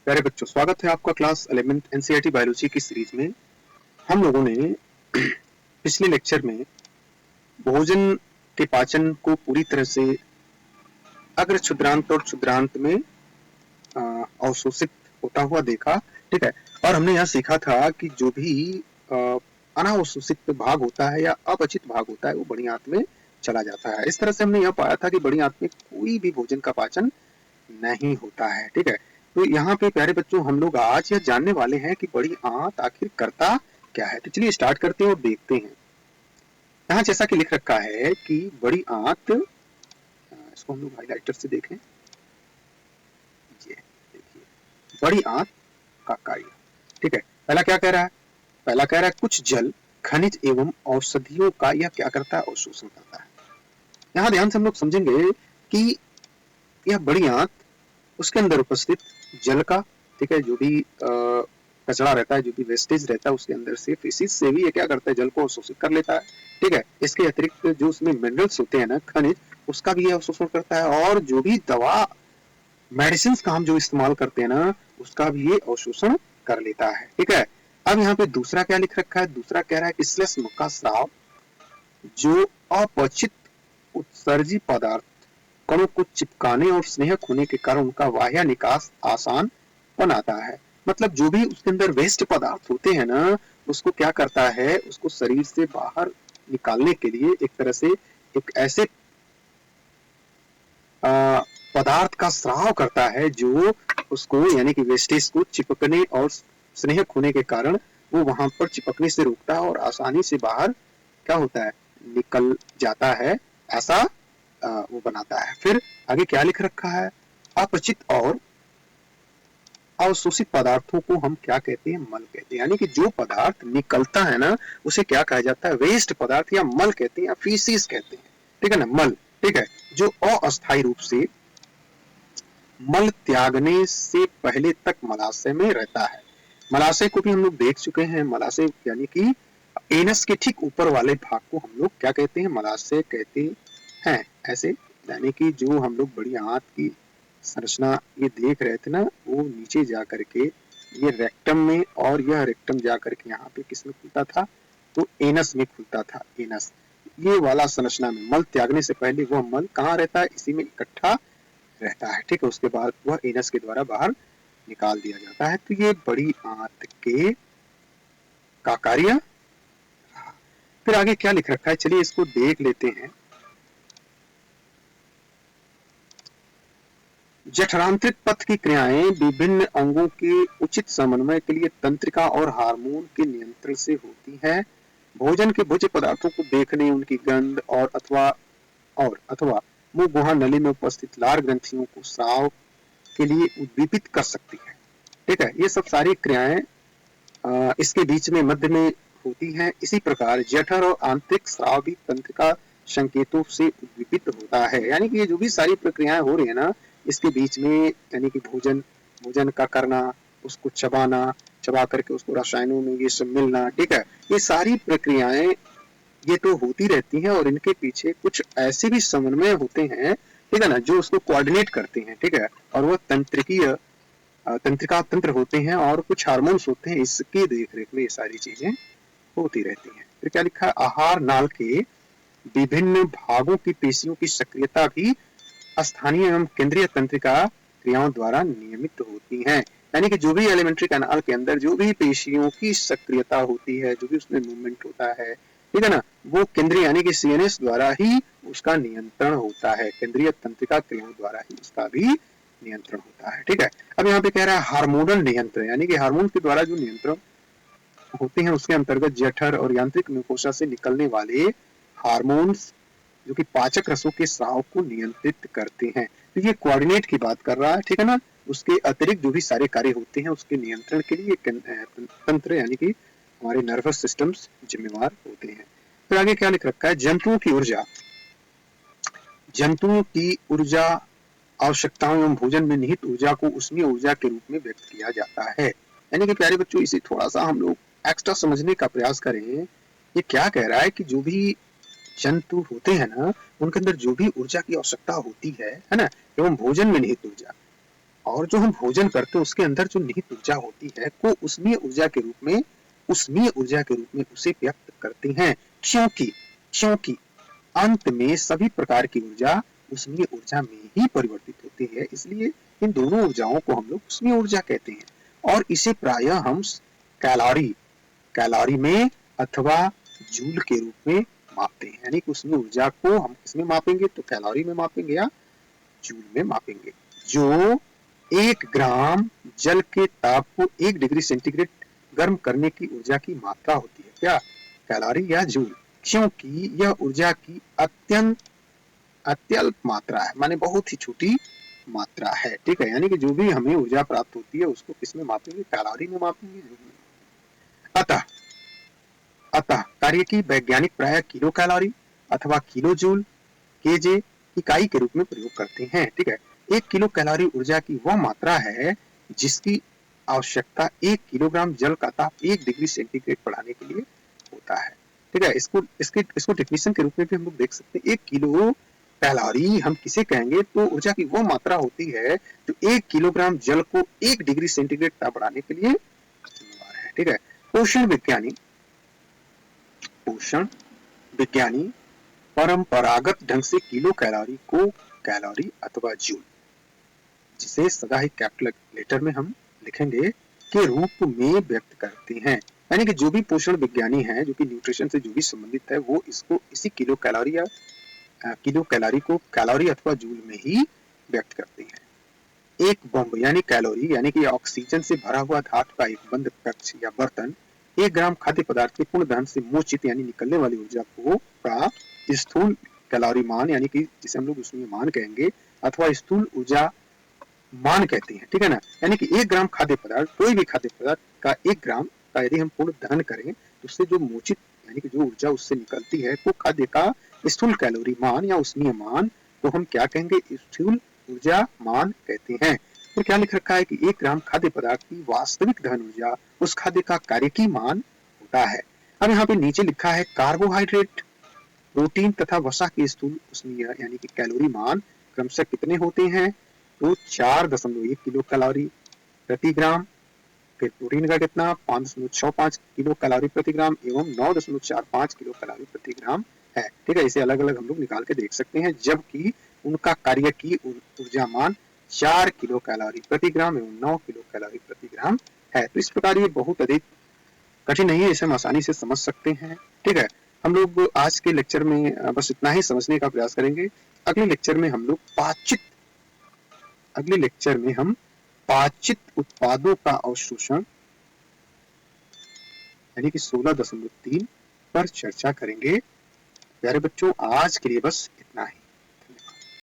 प्यारे बच्चों, स्वागत है आपका क्लास 11th एनसीईआरटी बायोलॉजी की सीरीज में। हम लोगों ने पिछले लेक्चर में भोजन के पाचन को पूरी तरह से अग्र क्षुद्रांत और क्षुद्रांत में अवशोषित होता हुआ देखा। ठीक है। और हमने यह सीखा था कि जो भी अनावशोषित भाग होता है या अपचित भाग होता है वो बड़ी आंत में चला जाता है। इस तरह से हमने यह पाया था कि बड़ी आंत में कोई भी भोजन का पाचन नहीं होता है। ठीक है। तो यहाँ पे प्यारे बच्चों हम लोग आज यह जानने वाले हैं कि बड़ी आंत आखिर करता क्या है। तो चलिए स्टार्ट करते हैं और देखते हैं। यहाँ जैसा कि लिख रखा है कि बड़ी आंत, इसको हम लोग हाईलाइटर से देखें। ये देखिए, बड़ी आंत का कार्य। ठीक है। पहला क्या कह रहा है? पहला कह रहा है कुछ जल, खनिज एवं औषधियों का यह क्या करता है? अवशोषण करता है। यहाँ ध्यान से हम लोग समझेंगे कि यह बड़ी आंत उसके अंदर उपस्थित जल का, ठीक है, जो भी कचरा रहता है, जो भी वेस्टेज रहता है उसके अंदर से, फेसिस से भी ये क्या करता है? जल को अवशोषित कर लेता है। ठीक है। इसके अतिरिक्त जो उसमें मिनरल्स होते हैं ना, खनिज, उसका भी ये अवशोषण करता है। और जो भी दवा मेडिसिन का हम जो इस्तेमाल करते हैं ना, उसका भी ये अवशोषण कर लेता है। ठीक है। अब यहाँ पे दूसरा क्या लिख रखा है? दूसरा कह रहा है कि श्लेष्म का स्राव जो अपचित उत्सर्जी पदार्थ कणों को चिपकाने और स्नेहक होने के कारण उनका बाह्य निकास आसान बनाता है। मतलब जो भी उसके अंदर वेस्ट पदार्थ होते हैं ना, उसको क्या करता है? उसको शरीर से बाहर निकालने के लिए एक तरह से एक ऐसे पदार्थ का स्राव करता है जो उसको, यानी कि वेस्टेज को चिपकने और स्नेहक होने के कारण वो वहां पर चिपकने से रोकता है और आसानी से बाहर क्या होता है? निकल जाता है। ऐसा वो बनाता है। फिर आगे क्या लिख रखा है? अपचित और अवशोषित पदार्थों को हम क्या कहते हैं? मल कहते हैं। यानी कि जो पदार्थ निकलता है ना, उसे क्या कहा जाता है? वेस्ट पदार्थ या मल कहते हैं या फीसिस कहते हैं। ठीक है ना, मल। ठीक है। जो अस्थायी रूप से मल त्यागने से पहले तक मलाशय में रहता है। मलाशय को भी हम लोग देख चुके हैं। मलाशय यानी कि एनस के ठीक ऊपर वाले भाग को हम लोग क्या कहते हैं? मलाशय कहते हैं। ऐसे यानी कि जो हम लोग बड़ी आंत की संरचना ये देख रहे थे ना, वो नीचे जा करके ये रेक्टम में, और यह रेक्टम जा करके यहाँ पे किसमें खुलता था? तो एनस में खुलता था। एनस, ये वाला संरचना में मल त्यागने से पहले वह मल कहाँ रहता है? इसी में इकट्ठा रहता है। ठीक है। उसके बाद वह एनस के द्वारा बाहर निकाल दिया जाता है। तो ये बड़ी आंत के का कार्य। फिर आगे क्या लिख रखा है? चलिए इसको देख लेते हैं। जठरांतरित पथ की क्रियाएं विभिन्न अंगों के उचित समन्वय के लिए तंत्रिका और हार्मोन के नियंत्रण से होती है। भोजन के भोज्य पदार्थों को देखने, उनकी गंध और अथवा मुंह गुहा नली में उपस्थित लार ग्रंथियों को स्राव के लिए उद्दीपित कर सकती है। ठीक है। ये सब सारी क्रियाएं इसके बीच में, मध्य में होती हैं। इसी प्रकार जठर और आंतरिक स्राव भी तंत्रिका संकेतों से उद्दीपित होता है। यानी कि ये जो भी सारी प्रक्रियाएं हो रही है ना, इसके बीच में, यानी कि भोजन का करना, उसको चबाना, चबा करके उसको रसायनों में ये सब मिलना। ठीक है। ये सारी प्रक्रियाएं ये तो होती रहती हैं और इनके पीछे कुछ ऐसे भी समन्वय होते हैं, ठीक है ना, जो उसको कोऑर्डिनेट करते हैं। ठीक है। और वह तंत्रिका तंत्र होते हैं और कुछ हार्मोन्स होते हैं। इसकी देखरेख में ये सारी चीजें होती रहती हैं। फिर क्या लिखा है? आहार नाल के विभिन्न भागों की पेशियों की सक्रियता भी स्थानीय एवं केंद्रीय तंत्रिका क्रियाओं द्वारा नियमित होती है। यानी कि जो भी एलिमेंट्री कैनाल के अंदर जो भी पेशियों की सक्रियता होती है, जो भी उसमें मूवमेंट होता है, ठीक है ना, वो केंद्रीय यानी कि सीएनएस द्वारा ही उसका नियंत्रण होता है। केंद्रीय तंत्रिका क्रियाओं द्वारा ही उसका भी नियंत्रण होता है। ठीक है। अब यहाँ पे कह रहा है हार्मोनल नियंत्रण, यानी कि हार्मोन के द्वारा जो नियंत्रण होते हैं उसके अंतर्गत जठर और यांत्रिक म्यूकोसा से निकलने वाले हार्मोन्स जो कि पाचक रसों के स्राव को नियंत्रित करते हैं। तो ये कोऑर्डिनेट की बात कर रहा है। ठीक है ना। उसके अतिरिक्त जो भी सारे कार्य होते हैं उसके नियंत्रण के लिए तंत्र यानी कि हमारे नर्वस सिस्टम्स जिम्मेवार होते हैं। फिर आगे क्या लिख रखा है? जंतुओं की ऊर्जा आवश्यकताओं एवं भोजन में निहित ऊर्जा को उष्मीय ऊर्जा के रूप में व्यक्त किया जाता है। यानी कि प्यारे बच्चों, इसे थोड़ा सा हम लोग एक्स्ट्रा समझने का प्रयास करें। ये क्या कह रहा है कि जो भी जंतु होते हैं ना, उनके अंदर जो भी ऊर्जा की आवश्यकता होती है ना, एवं भोजन में निहित ऊर्जा, और जो हम भोजन करते हैं उसके अंदर जो निहित ऊर्जा होती है को उष्मीय ऊर्जा के रूप में उसे व्यक्त करते हैं, क्योंकि अंत में सभी प्रकार की ऊर्जा उष्मीय ऊर्जा में ही परिवर्तित होती है, इसलिए इन दोनों ऊर्जाओं को हम लोग उष्मीय ऊर्जा कहते हैं। और इसे प्रायः हम कैलोरी में अथवा जूल के रूप में मापते हैं, यानी कि उष्मीय ऊर्जा को हम किसमें मापेंगे तो कैलोरी में मापेंगे या जूल में मापेंगे, जो 1 ग्राम जल के ताप को 1 डिग्री सेंटीग्रेड गर्म करने की ऊर्जा की मात्रा होती है, क्या कैलोरी या जूल, क्योंकि यह ऊर्जा की अत्यल्प मात्रा है, माने बहुत ही छोटी मात्रा है, ठीक है। यानी कि जो भी हमें ऊर्जा प्राप्त होती है उसको किसमें मापेंगे, कैलोरी में मापेंगे, जूल में। अतः कार्य की वैज्ञानिक प्रायः किलो कैलोरी अथवा किलो जूल केजे इकाई के रूप में प्रयोग करते हैं, ठीक है। 1 किलो कैलोरी ऊर्जा की वह मात्रा है जिसकी आवश्यकता 1 किलोग्राम जल का ताप 1 डिग्री सेंटीग्रेड बढ़ाने के लिए होता है, ठीक है। इसको डेफिनेशन के रूप में भी हम लोग देख सकते हैं। 1 किलो कैलोरी हम किसे कहेंगे तो ऊर्जा की वो मात्रा होती है जो 1 किलोग्राम जल को 1 डिग्री सेंटीग्रेड ताप बढ़ाने के लिए जिम्मेदार है, ठीक है। पोषण विज्ञानी परंपरागत ढंग से किलो कैलोरी को कैलोरी अथवा जूल, जिसे सदा ही कैपिटल लेटर में हम लिखेंगे, के रूप में व्यक्त करते हैं। यानी कि जो भी पोषण विज्ञानी है, जो कि न्यूट्रिशन से जो भी संबंधित है, वो इसको इसी किलो कैलोरी को कैलोरी अथवा जूल में ही व्यक्त करते हैं। एक बम यानी कैलोरी यानी कि ऑक्सीजन से भरा हुआ धातु का एक बंद कक्ष या बर्तन 1 ग्राम खाद्य पदार्थ के पूर्ण दहन से मोचित यानी निकलने वाली ऊर्जा को का स्थूल कैलोरी मान यानी कि जिसे हम लोग उसमें मान कहेंगे अथवा स्थूल ऊर्जा मान कहते हैं, ठीक है ना। यानी कि 1 ग्राम खाद्य पदार्थ, कोई भी खाद्य पदार्थ का 1 ग्राम का यदि हम पूर्ण दहन करें तो उससे जो मोचित यानी कि जो ऊर्जा उससे निकलती है वो खाद्य का स्थूल कैलोरी मान या उष्मीय मान को हम क्या कहेंगे, स्थूल ऊर्जा मान कहते हैं। तो क्या लिख रखा है कि 1 ग्राम खाद्य पदार्थ की वास्तविक दहन ऊर्जा उस खाद्य का कार्यकी मान होता है। अब यहाँ पे नीचे लिखा है कार्बोहाइड्रेट, प्रोटीन तथा वसा की स्थूल उष्मीय यानी कि कैलोरी मान क्रमशः कितने होते हैं तो 4.1 किलो कैलोरी प्रति ग्राम, फिर प्रोटीन का कितना 5.65 किलो कैलोरी प्रति ग्राम एवं 9.45 किलो कैलोरी प्रति ग्राम है, ठीक है। इसे अलग अलग हम लोग निकाल के देख सकते हैं, जबकि उनका कार्य की ऊर्जा मान 4 किलो कैलोरी प्रति ग्राम एवं 9 किलो कैलोरी प्रति ग्राम है। तो इस प्रकार ये बहुत अधिक कठिन नहीं है, इसे हम आसानी से समझ सकते हैं, ठीक है। हम लोग आज के लेक्चर में बस इतना ही समझने का प्रयास करेंगे। अगले लेक्चर में हम पाचित उत्पादों का अवशोषण यानी कि 16.3 पर चर्चा करेंगे। प्यारे बच्चों, आज के लिए बस इतना ही।